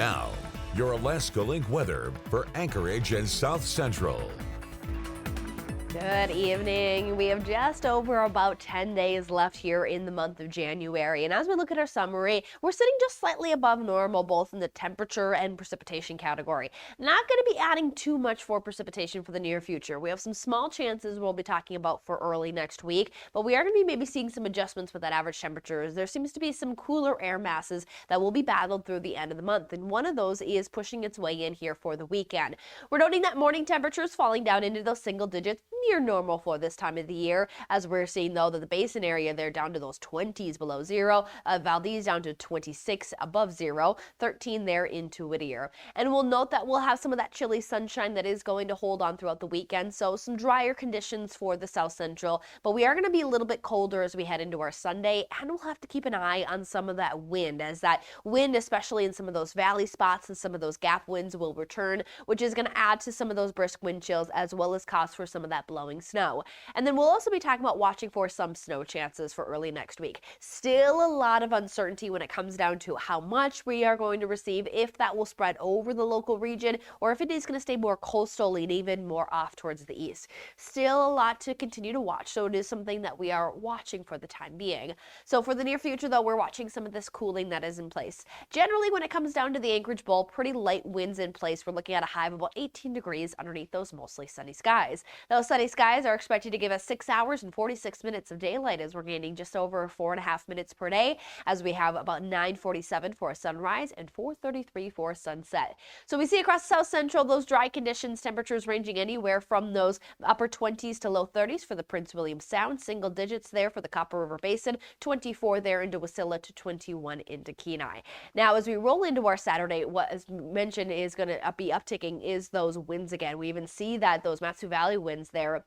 Now, your Alaska Link weather for Anchorage and South Central. Good evening. We have just over about 10 days left here in the month of January. And as we look at our summary, we're sitting just slightly above normal, both in the temperature and precipitation category. Not going to be adding too much for precipitation for the near future. We have some small chances we'll be talking about for early next week, but we are going to be maybe seeing some adjustments with that average temperature. There seems to be some cooler air masses that will be battled through the end of the month. And one of those is pushing its way in here for the weekend. We're noting that morning temperatures falling down into those single digits, near normal for this time of the year, as we're seeing though that the basin area there down to those 20s below zero, Valdez down to 26 above zero, 13 there into Whittier. And we'll note that we'll have some of that chilly sunshine that is going to hold on throughout the weekend, so some drier conditions for the South Central, but we are going to be a little bit colder as we head into our Sunday, and we'll have to keep an eye on some of that wind, as that wind, especially in some of those valley spots and some of those gap winds, will return, which is going to add to some of those brisk wind chills as well as cause for some of that blowing snow. And then we'll also be talking about watching for some snow chances for early next week. Still a lot of uncertainty when it comes down to how much we are going to receive, if that will spread over the local region, or if it is going to stay more coastal and even more off towards the east. Still a lot to continue to watch, so it is something that we are watching for the time being. So for the near future though, we're watching some of this cooling that is in place. Generally, when it comes down to the Anchorage Bowl, pretty light winds in place. We're looking at a high of about 18 degrees underneath those mostly sunny skies. Those sunny skies are expected to give us 6 hours and 46 minutes of daylight, as we're gaining just over 4.5 minutes per day, as we have about 9:47 for a sunrise and 4:33 for a sunset. So we see across South Central those dry conditions, temperatures ranging anywhere from those upper 20s to low 30s for the Prince William Sound, single digits there for the Copper River Basin, 24 there into Wasilla to 21 into Kenai. Now, as we roll into our Saturday, what as mentioned is going to be upticking is those winds again. We even see that those Matsu Valley winds there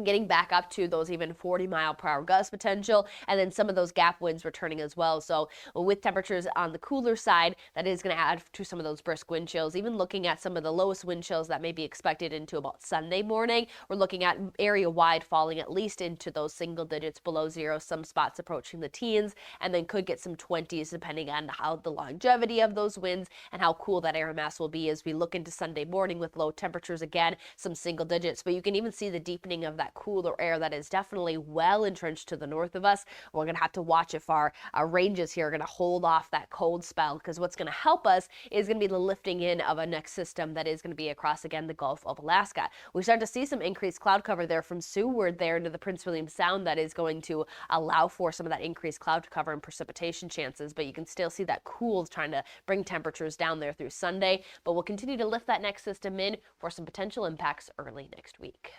getting back up to those even 40-mile-per-hour gust potential, and then some of those gap winds returning as well. So with temperatures on the cooler side, that is going to add to some of those brisk wind chills. Even looking at some of the lowest wind chills that may be expected into about Sunday morning, we're looking at area-wide falling at least into those single digits below zero, some spots approaching the teens, and then could get some 20s depending on how the longevity of those winds and how cool that air mass will be as we look into Sunday morning with low temperatures again, some single digits. But you can even see the deepening of that cooler air that is definitely well entrenched to the north of us. We're going to have to watch if our ranges here are going to hold off that cold spell, because what's going to help us is going to be the lifting in of a next system that is going to be across again the Gulf of Alaska. We start to see some increased cloud cover there from Seward there into the Prince William Sound that is going to allow for some of that increased cloud cover and precipitation chances, but you can still see that cool trying to bring temperatures down there through Sunday. But we'll continue to lift that next system in for some potential impacts early next week.